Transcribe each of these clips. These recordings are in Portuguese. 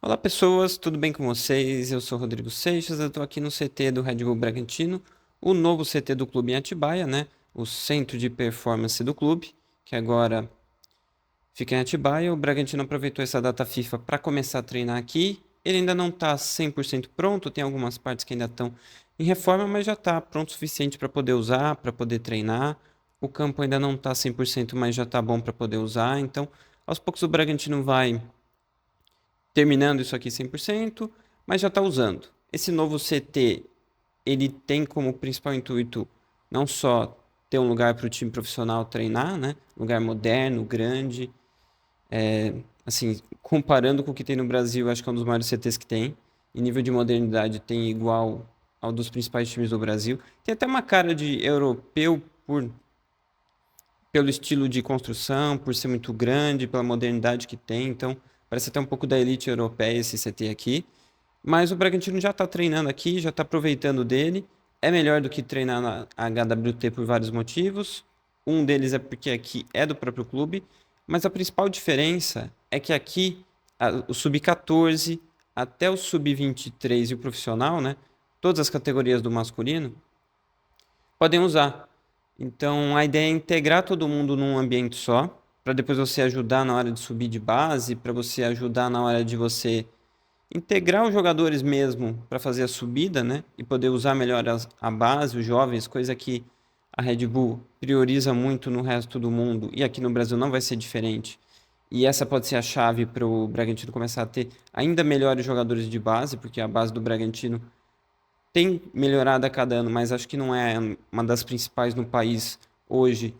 Olá pessoas, tudo bem com vocês? Eu sou Rodrigo Seixas, eu estou aqui no CT do Red Bull Bragantino, o novo CT do clube em Atibaia, né? O centro de performance do clube, que agora fica em Atibaia. O Bragantino aproveitou essa data FIFA para começar a treinar aqui. Ele ainda não está 100% pronto, tem algumas partes que ainda estão em reforma, mas já está pronto o suficiente para poder usar, para poder treinar. O campo ainda não está 100%, mas já está bom para poder usar. Então, aos poucos o Bragantino vai terminando isso aqui 100%, mas já está usando. Esse novo CT, ele tem como principal intuito não só ter um lugar para o time profissional treinar, né? Lugar moderno, grande, assim, comparando com o que tem no Brasil, acho que é um dos maiores CTs que tem. Em nível de modernidade, tem igual ao dos principais times do Brasil. Tem até uma cara de europeu pelo estilo de construção, por ser muito grande, pela modernidade que tem. Então, parece até um pouco da elite europeia esse CT aqui. Mas o Bragantino já está treinando aqui, já está aproveitando dele. É melhor do que treinar na HWT por vários motivos. Um deles é porque aqui é do próprio clube. Mas a principal diferença é que aqui o sub-14 até o sub-23 e o profissional, né? Todas as categorias do masculino podem usar. Então a ideia é integrar todo mundo num ambiente só, para depois você ajudar na hora de subir de base, para você ajudar na hora de você integrar os jogadores mesmo para fazer a subida, né? E poder usar melhor a base, os jovens, coisa que a Red Bull prioriza muito no resto do mundo e aqui no Brasil não vai ser diferente. E essa pode ser a chave para o Bragantino começar a ter ainda melhores jogadores de base, porque a base do Bragantino tem melhorado a cada ano, mas acho que não é uma das principais no país hoje.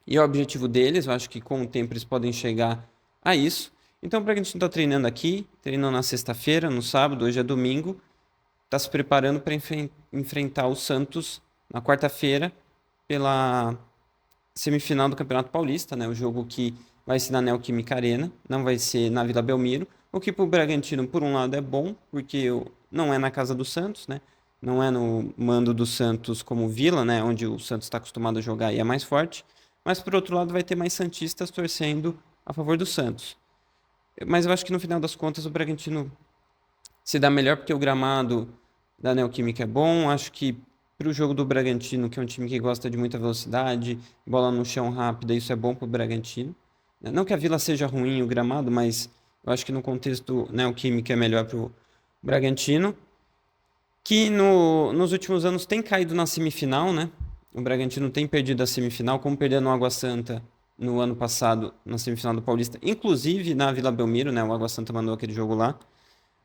E é o objetivo deles, eu acho que com o tempo eles podem chegar a isso. Então o Bragantino está treinando aqui, treinando na sexta-feira, no sábado, hoje é domingo, está se preparando para enfrentar o Santos na quarta-feira pela semifinal do Campeonato Paulista, né? O jogo que vai ser na Neoquímica Arena, não vai ser na Vila Belmiro, o que para o Bragantino, por um lado, é bom, porque não é na casa do Santos, né? Não é no mando do Santos como Vila, né? Onde o Santos está acostumado a jogar e é mais forte. Mas, por outro lado, vai ter mais santistas torcendo a favor do Santos. Mas eu acho que no final das contas o Bragantino se dá melhor porque o gramado da Neoquímica é bom. Acho que para o jogo do Bragantino, que é um time que gosta de muita velocidade, bola no chão rápida, isso é bom para o Bragantino. Não que a Vila seja ruim o gramado, mas eu acho que no contexto Neoquímica é melhor para o Bragantino, que nos últimos anos tem caído na semifinal, né? O Bragantino tem perdido a semifinal, como perdeu no Água Santa no ano passado, na semifinal do Paulista, inclusive na Vila Belmiro, né? O Água Santa mandou aquele jogo lá.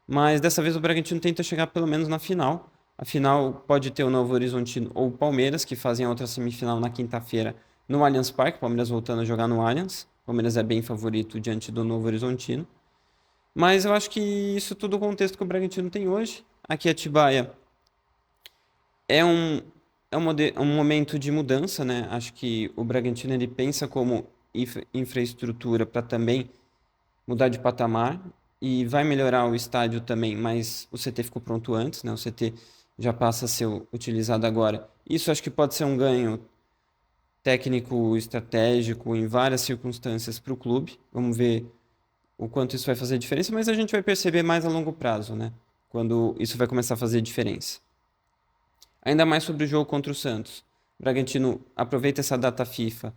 Mas dessa vez o Bragantino tenta chegar pelo menos na final. A final pode ter o Novo Horizontino ou o Palmeiras, que fazem a outra semifinal na quinta-feira no Allianz Parque. Palmeiras voltando a jogar no Allianz. Palmeiras é bem favorito diante do Novo Horizontino. Mas eu acho que isso tudo o contexto que o Bragantino tem hoje. Aqui Atibaia é um, um momento de mudança, né? Acho que o Bragantino ele pensa como infraestrutura para também mudar de patamar e vai melhorar o estádio também, mas o CT ficou pronto antes, né? O CT já passa a ser utilizado agora. Isso acho que pode ser um ganho técnico, estratégico em várias circunstâncias para o clube. Vamos ver o quanto isso vai fazer diferença, mas a gente vai perceber mais a longo prazo, né? Quando isso vai começar a fazer diferença. Ainda mais sobre o jogo contra o Santos. O Bragantino aproveita essa data FIFA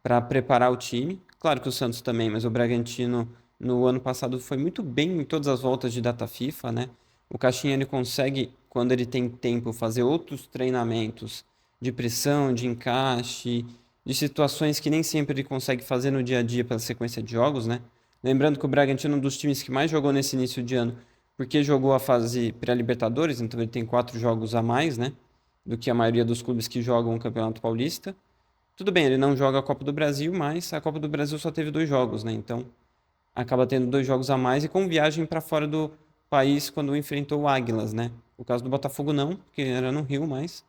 para preparar o time. Claro que o Santos também, mas o Bragantino no ano passado foi muito bem em todas as voltas de data FIFA, né? O Caixinha ele consegue, quando ele tem tempo, fazer outros treinamentos de pressão, de encaixe, de situações que nem sempre ele consegue fazer no dia a dia pela sequência de jogos, né? Lembrando que o Bragantino é um dos times que mais jogou nesse início de ano, porque jogou a fase pré-Libertadores, então ele tem 4 jogos a mais, né? Do que a maioria dos clubes que jogam o Campeonato Paulista. Tudo bem, ele não joga a Copa do Brasil, mas a Copa do Brasil só teve 2 jogos, né? Então acaba tendo 2 jogos a mais e com viagem para fora do país quando enfrentou o Águilas, né? O caso do Botafogo não, porque era no Rio, mas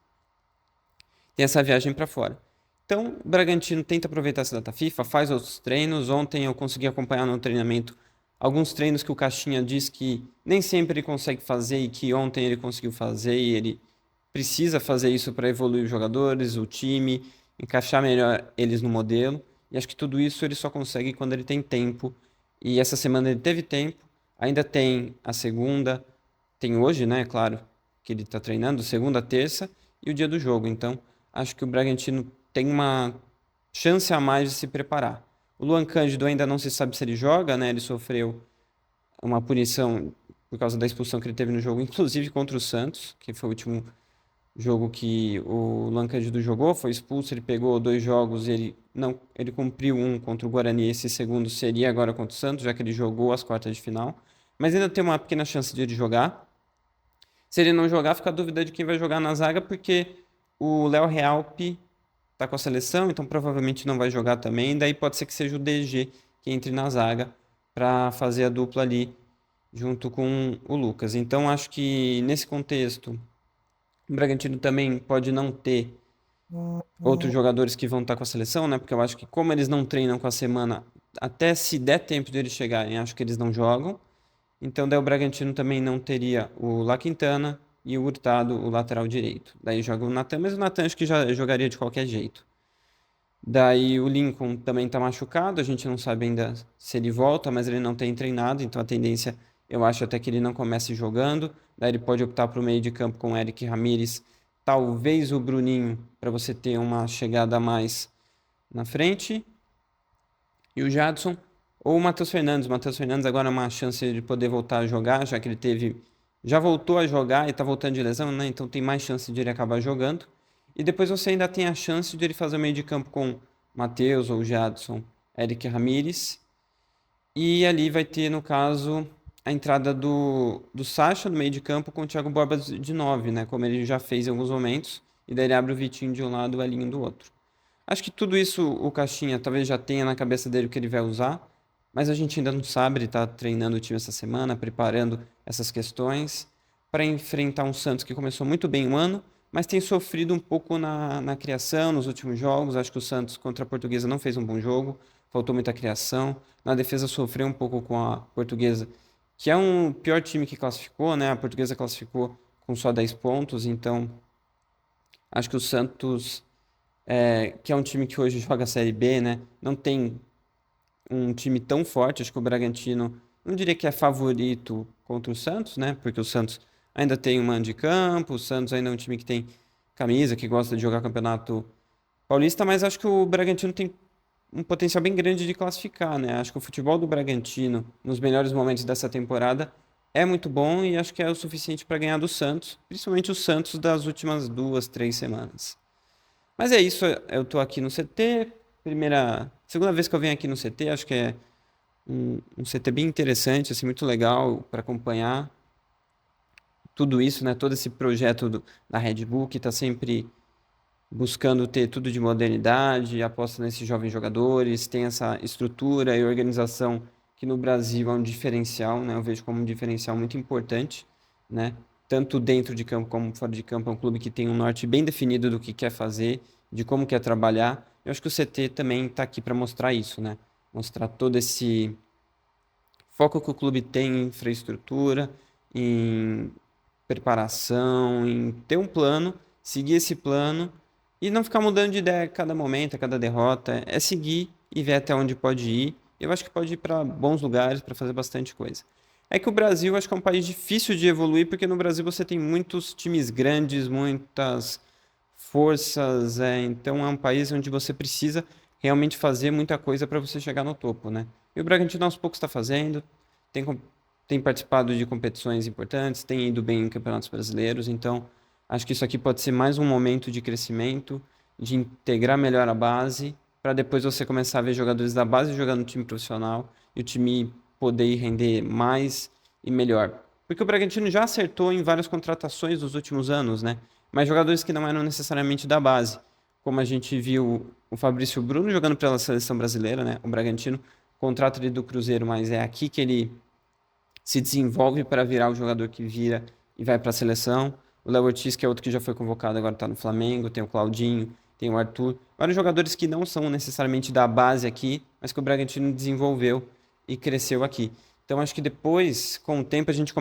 tem essa viagem para fora. Então, o Bragantino tenta aproveitar essa data FIFA, faz outros treinos. Ontem eu consegui acompanhar no treinamento alguns treinos que o Caixinha diz que nem sempre ele consegue fazer e que ontem ele conseguiu fazer e ele precisa fazer isso para evoluir os jogadores, o time, encaixar melhor eles no modelo. E acho que tudo isso ele só consegue quando ele tem tempo. E essa semana ele teve tempo. Ainda tem a segunda, tem hoje, né? Claro, que ele está treinando, segunda, terça e o dia do jogo. Então, acho que o Bragantino tem uma chance a mais de se preparar. O Luan Cândido ainda não se sabe se ele joga, né? Ele sofreu uma punição por causa da expulsão que ele teve no jogo, inclusive contra o Santos, que foi o último jogo que o Luan Cândido jogou, foi expulso, ele pegou 2 jogos, ele não, ele cumpriu um contra o Guarani, esse segundo seria agora contra o Santos, já que ele jogou as quartas de final, mas ainda tem uma pequena chance de ele jogar. Se ele não jogar, fica a dúvida de quem vai jogar na zaga, porque o Léo Realpe tá com a seleção, então provavelmente não vai jogar também, daí pode ser que seja o DG que entre na zaga para fazer a dupla ali junto com o Lucas. Então acho que nesse contexto o Bragantino também pode não ter outros jogadores que vão estar com a seleção, né? Porque eu acho que como eles não treinam com a semana, até se der tempo de eles chegarem, acho que eles não jogam. Então daí o Bragantino também não teria o La Quintana e o Hurtado, o lateral direito. Daí joga o Natan, mas o Natan acho que já jogaria de qualquer jeito. Daí o Lincoln também está machucado, a gente não sabe ainda se ele volta, mas ele não tem treinado, então a tendência eu acho até que ele não comece jogando. Daí ele pode optar para o meio de campo com o Eric Ramírez, talvez o Bruninho, para você ter uma chegada a mais na frente, e o Jadson, ou o Matheus Fernandes. O Matheus Fernandes agora é uma chance de poder voltar a jogar, já que ele teve. Já voltou a jogar e está voltando de lesão, né? Então tem mais chance de ele acabar jogando. E depois você ainda tem a chance de ele fazer o meio de campo com Matheus ou Jadson, Eric Ramírez. E ali vai ter, no caso, a entrada do Sacha no meio de campo com o Thiago Borba de 9, né? Como ele já fez em alguns momentos. E daí ele abre o Vitinho de um lado e o Elinho do outro. Acho que tudo isso o Caixinha talvez já tenha na cabeça dele o que ele vai usar, mas a gente ainda não sabe. Ele está treinando o time essa semana, preparando essas questões para enfrentar um Santos que começou muito bem o ano, mas tem sofrido um pouco na criação nos últimos jogos. Acho que o Santos contra a Portuguesa não fez um bom jogo, faltou muita criação. Na defesa sofreu um pouco com a Portuguesa, que é um pior time que classificou, né? A Portuguesa classificou com só 10 pontos, então acho que o Santos que é um time que hoje joga a Série B, né? Não tem um time tão forte. Acho que o Bragantino, não diria que é favorito contra o Santos, né? Porque o Santos ainda tem um mando de campo, o Santos ainda é um time que tem camisa, que gosta de jogar campeonato paulista, mas acho que o Bragantino tem um potencial bem grande de classificar, né? Acho que o futebol do Bragantino, nos melhores momentos dessa temporada, é muito bom e acho que é o suficiente para ganhar do Santos, principalmente o Santos das últimas 2, 3 semanas. Mas é isso, eu tô aqui no CT, segunda vez que eu venho aqui no CT, acho que é um CT bem interessante, assim, muito legal para acompanhar tudo isso, né? Todo esse projeto da Red Bull que está sempre buscando ter tudo de modernidade, aposta nesses jovens jogadores, tem essa estrutura e organização que no Brasil é um diferencial, né? Eu vejo como um diferencial muito importante, né? Tanto dentro de campo como fora de campo, é um clube que tem um norte bem definido do que quer fazer, de como quer trabalhar. Eu acho que o CT também está aqui para mostrar isso, né? Mostrar todo esse foco que o clube tem em infraestrutura, em preparação, em ter um plano, seguir esse plano e não ficar mudando de ideia a cada momento, a cada derrota. É seguir e ver até onde pode ir. Eu acho que pode ir para bons lugares para fazer bastante coisa. É que o Brasil acho que é um país difícil de evoluir, porque no Brasil você tem muitos times grandes, muitas forças, então é um país onde você precisa realmente fazer muita coisa para você chegar no topo, né? E o Bragantino aos poucos está fazendo, tem, tem participado de competições importantes, tem ido bem em campeonatos brasileiros, então acho que isso aqui pode ser mais um momento de crescimento, de integrar melhor a base, para depois você começar a ver jogadores da base jogando no time profissional e o time poder ir render mais e melhor. Porque o Bragantino já acertou em várias contratações nos últimos anos, né? Mas jogadores que não eram necessariamente da base. Como a gente viu o Fabrício Bruno jogando pela seleção brasileira, né? O Bragantino contrata ele do Cruzeiro, mas é aqui que ele se desenvolve para virar o jogador que vira e vai para a seleção. O Léo Ortiz, que é outro que já foi convocado, agora está no Flamengo. Tem o Claudinho, tem o Arthur. Vários jogadores que não são necessariamente da base aqui, mas que o Bragantino desenvolveu e cresceu aqui. Então acho que depois, com o tempo, a gente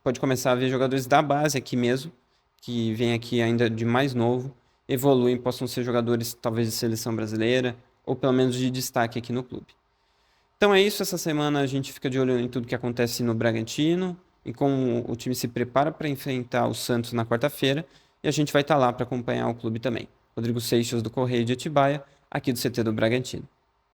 pode começar a ver jogadores da base aqui mesmo, que vêm aqui ainda de mais novo, evoluem, possam ser jogadores talvez de seleção brasileira, ou pelo menos de destaque aqui no clube. Então é isso, essa semana a gente fica de olho em tudo que acontece no Bragantino e como o time se prepara para enfrentar o Santos na quarta-feira, e a gente vai estar lá para acompanhar o clube também. Rodrigo Seixas do Correio de Atibaia, aqui do CT do Bragantino.